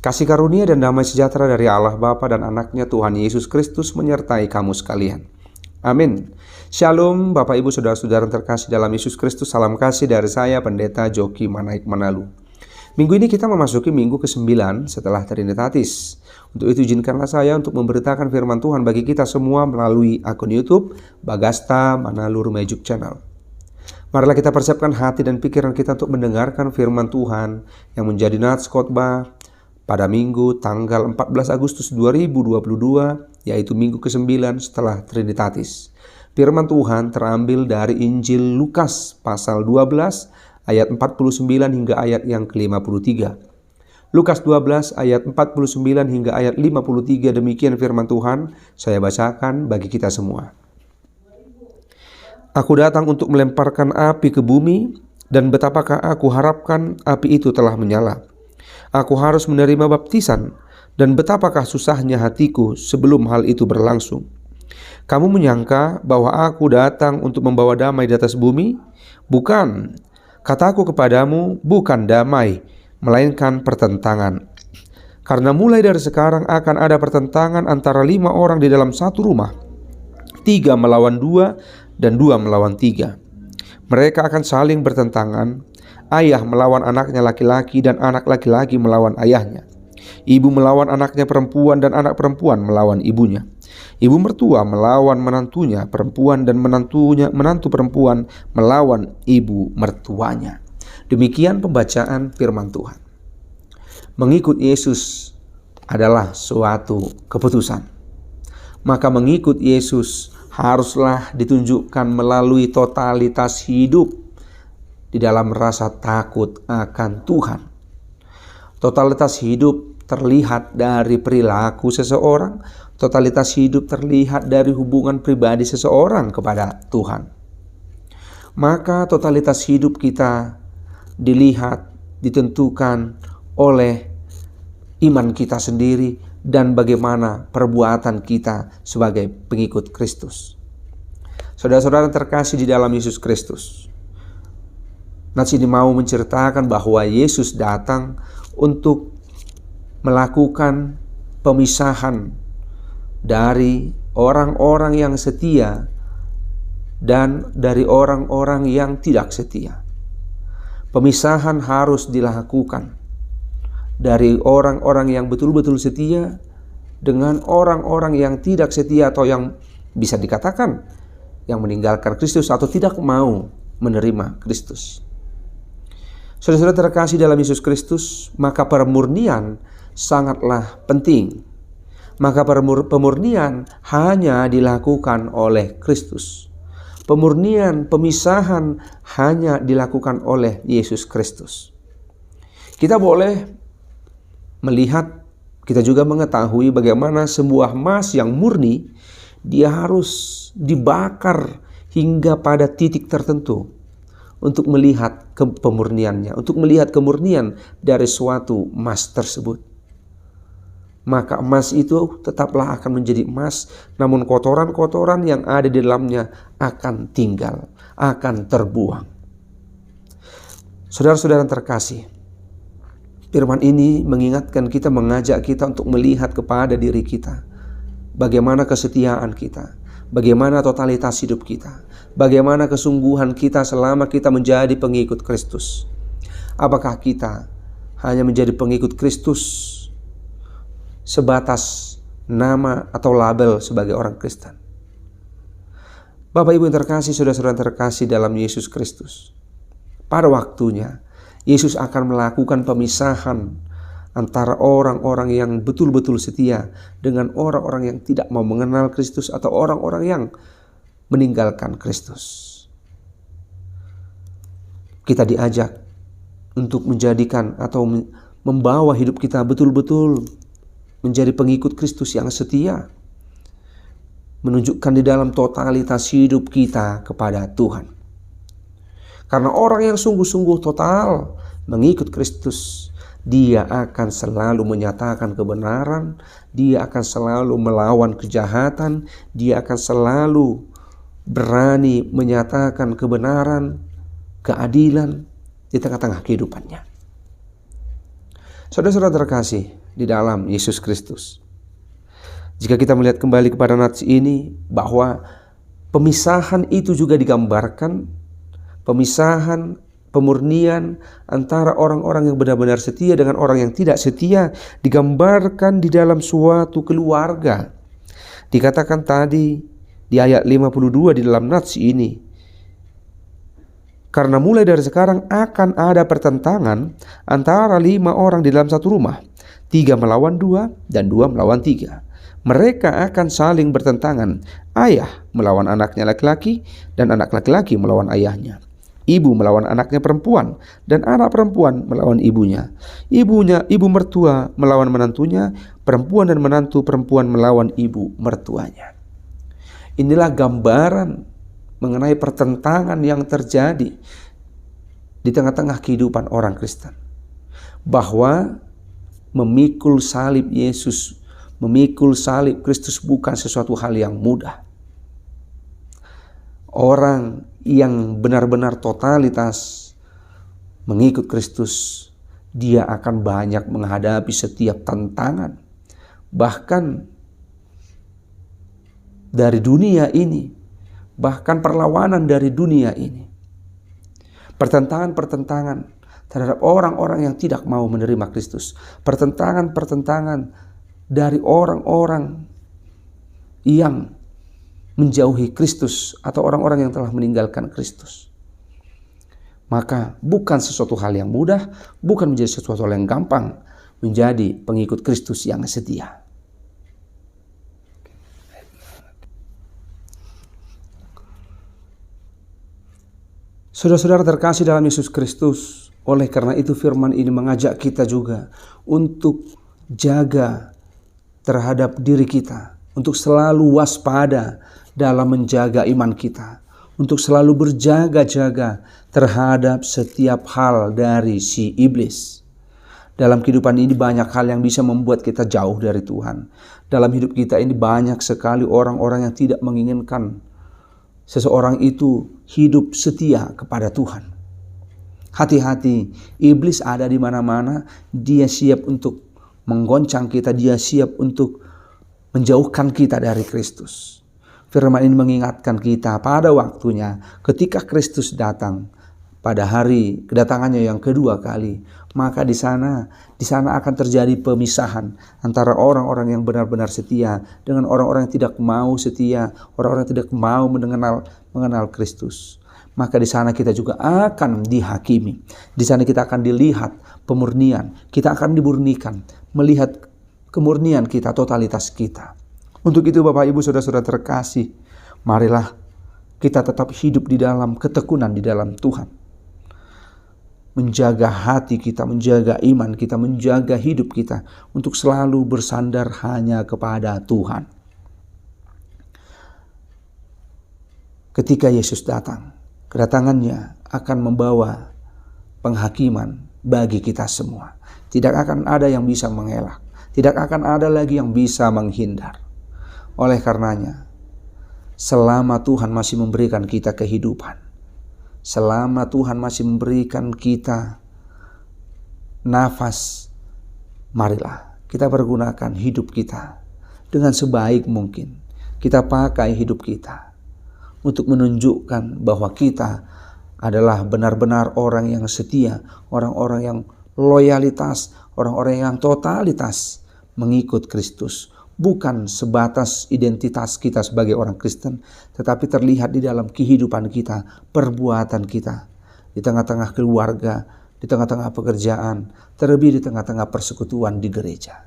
Kasih karunia dan damai sejahtera dari Allah Bapa dan Anaknya Tuhan Yesus Kristus menyertai kamu sekalian. Amin. Shalom Bapak Ibu Saudara-saudara terkasih dalam Yesus Kristus. Salam kasih dari saya Pendeta Joki Manaik Manalu. Minggu ini kita memasuki minggu ke-9 setelah Trinitatis. Untuk itu izinkanlah saya untuk memberitakan firman Tuhan bagi kita semua melalui akun YouTube Bagasta Manalu Rumejuk Channel. Marilah kita persiapkan hati dan pikiran kita untuk mendengarkan firman Tuhan yang menjadi nats khotbah pada Minggu tanggal 14 Agustus 2022, yaitu Minggu ke-9 setelah Trinitatis. Firman Tuhan terambil dari Injil Lukas pasal 12 ayat 49 hingga ayat yang ke-53. Lukas 12 ayat 49 hingga ayat 53, demikian firman Tuhan, saya bacakan bagi kita semua. Aku datang untuk melemparkan api ke bumi, dan betapakah aku harapkan api itu telah menyala. Aku harus menerima baptisan, dan betapakah susahnya hatiku sebelum hal itu berlangsung. Kamu menyangka bahwa aku datang untuk membawa damai di atas bumi? Bukan. Kataku kepadamu, bukan damai, melainkan pertentangan. Karena mulai dari sekarang akan ada pertentangan antara 5 orang di dalam satu rumah. 3 melawan 2 dan 2 melawan 3. Mereka akan saling bertentangan. Ayah melawan anaknya laki-laki dan anak laki-laki melawan ayahnya. Ibu melawan anaknya perempuan dan anak perempuan melawan ibunya. Ibu mertua melawan menantunya perempuan dan menantu perempuan melawan ibu mertuanya. Demikian pembacaan firman Tuhan. Mengikut Yesus adalah suatu keputusan. Maka mengikut Yesus haruslah ditunjukkan melalui totalitas hidup di dalam rasa takut akan Tuhan. Totalitas hidup terlihat dari perilaku seseorang. Totalitas hidup terlihat dari hubungan pribadi seseorang kepada Tuhan. Maka totalitas hidup kita dilihat, ditentukan oleh iman kita sendiri dan bagaimana perbuatan kita sebagai pengikut Kristus. Saudara-saudara terkasih di dalam Yesus Kristus, nats ini mau menceritakan bahwa Yesus datang untuk melakukan pemisahan dari orang-orang yang setia dan dari orang-orang yang tidak setia. Pemisahan harus dilakukan dari orang-orang yang betul-betul setia dengan orang-orang yang tidak setia atau yang bisa dikatakan yang meninggalkan Kristus atau tidak mau menerima Kristus. Saudara-saudara terkasih dalam Yesus Kristus, maka pemurnian sangatlah penting. Maka pemurnian hanya dilakukan oleh Kristus. Pemurnian, pemisahan hanya dilakukan oleh Yesus Kristus. Kita boleh melihat, kita juga mengetahui bagaimana sebuah emas yang murni, dia harus dibakar hingga pada titik tertentu untuk melihat pemurniannya, untuk melihat kemurnian dari suatu emas tersebut. Maka emas itu tetaplah akan menjadi emas, namun kotoran-kotoran yang ada di dalamnya akan tinggal, akan terbuang. Saudara-saudara terkasih, firman ini mengingatkan kita, mengajak kita untuk melihat kepada diri kita. Bagaimana kesetiaan kita, bagaimana totalitas hidup kita, bagaimana kesungguhan kita selama kita menjadi pengikut Kristus. Apakah kita hanya menjadi pengikut Kristus sebatas nama atau label sebagai orang Kristen? Bapak Ibu yang terkasih, saudara-saudara terkasih dalam Yesus Kristus, pada waktunya Yesus akan melakukan pemisahan antara orang-orang yang betul-betul setia dengan orang-orang yang tidak mau mengenal Kristus atau orang-orang yang meninggalkan Kristus. Kita diajak untuk menjadikan atau membawa hidup kita betul-betul menjadi pengikut Kristus yang setia, menunjukkan di dalam totalitas hidup kita kepada Tuhan. Karena orang yang sungguh-sungguh total mengikut Kristus, dia akan selalu menyatakan kebenaran, dia akan selalu melawan kejahatan, dia akan selalu berani menyatakan kebenaran, keadilan di tengah-tengah kehidupannya. Saudara-saudara terkasih, di dalam Yesus Kristus. Jika kita melihat kembali kepada nats ini, bahwa pemisahan itu juga digambarkan, pemisahan, pemurnian antara orang-orang yang benar-benar setia dengan orang yang tidak setia digambarkan di dalam suatu keluarga. Dikatakan tadi di ayat 52 di dalam nats ini, karena mulai dari sekarang akan ada pertentangan antara 5 orang di dalam satu rumah, 3 melawan 2 dan 2 melawan 3. Mereka akan saling bertentangan, ayah melawan anaknya laki-laki dan anak laki-laki melawan ayahnya. Ibu melawan anaknya perempuan dan anak perempuan melawan ibunya. Ibu mertua melawan menantunya, perempuan dan menantu perempuan melawan ibu mertuanya. Inilah gambaran mengenai pertentangan yang terjadi di tengah-tengah kehidupan orang Kristen. Bahwa memikul salib Yesus, memikul salib Kristus bukan sesuatu hal yang mudah. Orang yang benar-benar totalitas mengikut Kristus, dia akan banyak menghadapi setiap tantangan, bahkan dari dunia ini, bahkan perlawanan dari dunia ini. Pertentangan-pertentangan terhadap orang-orang yang tidak mau menerima Kristus. Pertentangan-pertentangan dari orang-orang yang menjauhi Kristus atau orang-orang yang telah meninggalkan Kristus. Maka bukan sesuatu hal yang mudah, bukan menjadi sesuatu hal yang gampang menjadi pengikut Kristus yang setia. Saudara-saudara terkasih dalam Yesus Kristus, oleh karena itu firman ini mengajak kita juga untuk jaga terhadap diri kita, untuk selalu waspada dalam menjaga iman kita, untuk selalu berjaga-jaga terhadap setiap hal dari si iblis. Dalam kehidupan ini banyak hal yang bisa membuat kita jauh dari Tuhan. Dalam hidup kita ini banyak sekali orang-orang yang tidak menginginkan seseorang itu hidup setia kepada Tuhan. Hati-hati, iblis ada di mana-mana. Dia siap untuk menggoncang kita, dia siap untuk menjauhkan kita dari Kristus. Firman ini mengingatkan kita pada waktunya ketika Kristus datang pada hari kedatangannya yang kedua kali, maka di sana akan terjadi pemisahan antara orang-orang yang benar-benar setia dengan orang-orang yang tidak mau setia, orang-orang yang tidak mau mengenal Kristus. Maka di sana kita juga akan dihakimi. Di sana kita akan dilihat pemurnian, kita akan dimurnikan, melihat kemurnian kita, totalitas kita. Untuk itu Bapak Ibu Saudara-saudara terkasih, marilah kita tetap hidup di dalam ketekunan di dalam Tuhan. Menjaga hati kita, menjaga iman kita, menjaga hidup kita untuk selalu bersandar hanya kepada Tuhan. Ketika Yesus datang, kedatangannya akan membawa penghakiman bagi kita semua. Tidak akan ada yang bisa mengelak. Tidak akan ada lagi yang bisa menghindar. Oleh karenanya, selama Tuhan masih memberikan kita kehidupan, selama Tuhan masih memberikan kita nafas, marilah kita pergunakan hidup kita dengan sebaik mungkin. Kita pakai hidup kita untuk menunjukkan bahwa kita adalah benar-benar orang yang setia, orang-orang yang loyalitas, orang-orang yang totalitas mengikut Kristus. Bukan sebatas identitas kita sebagai orang Kristen, tetapi terlihat di dalam kehidupan kita, perbuatan kita, di tengah-tengah keluarga, di tengah-tengah pekerjaan, terlebih di tengah-tengah persekutuan di gereja.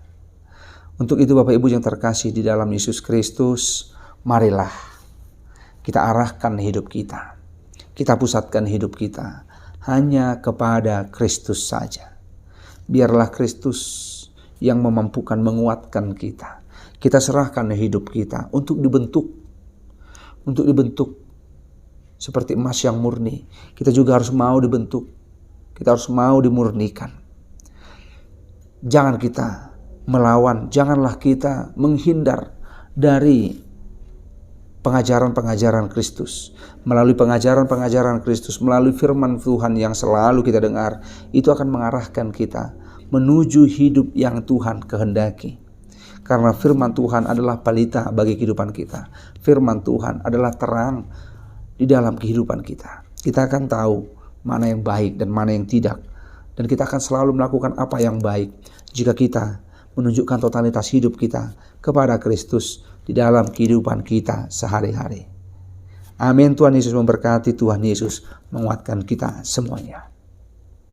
Untuk itu Bapak Ibu yang terkasih di dalam Yesus Kristus, marilah kita arahkan hidup kita. Kita pusatkan hidup kita hanya kepada Kristus saja. Biarlah Kristus yang memampukan menguatkan kita. Kita serahkan hidup kita untuk dibentuk seperti emas yang murni. Kita juga harus mau dibentuk. Kita harus mau dimurnikan. Jangan kita melawan, janganlah kita menghindar dari pengajaran-pengajaran Kristus. Melalui pengajaran-pengajaran Kristus, melalui firman Tuhan yang selalu kita dengar, itu akan mengarahkan kita, menuju hidup yang Tuhan kehendaki. Karena firman Tuhan adalah pelita bagi kehidupan kita. Firman Tuhan adalah terang di dalam kehidupan kita. Kita akan tahu mana yang baik dan mana yang tidak. Dan kita akan selalu melakukan apa yang baik jika kita menunjukkan totalitas hidup kita kepada Kristus di dalam kehidupan kita sehari-hari. Amin. Tuhan Yesus memberkati, Tuhan Yesus menguatkan kita semuanya.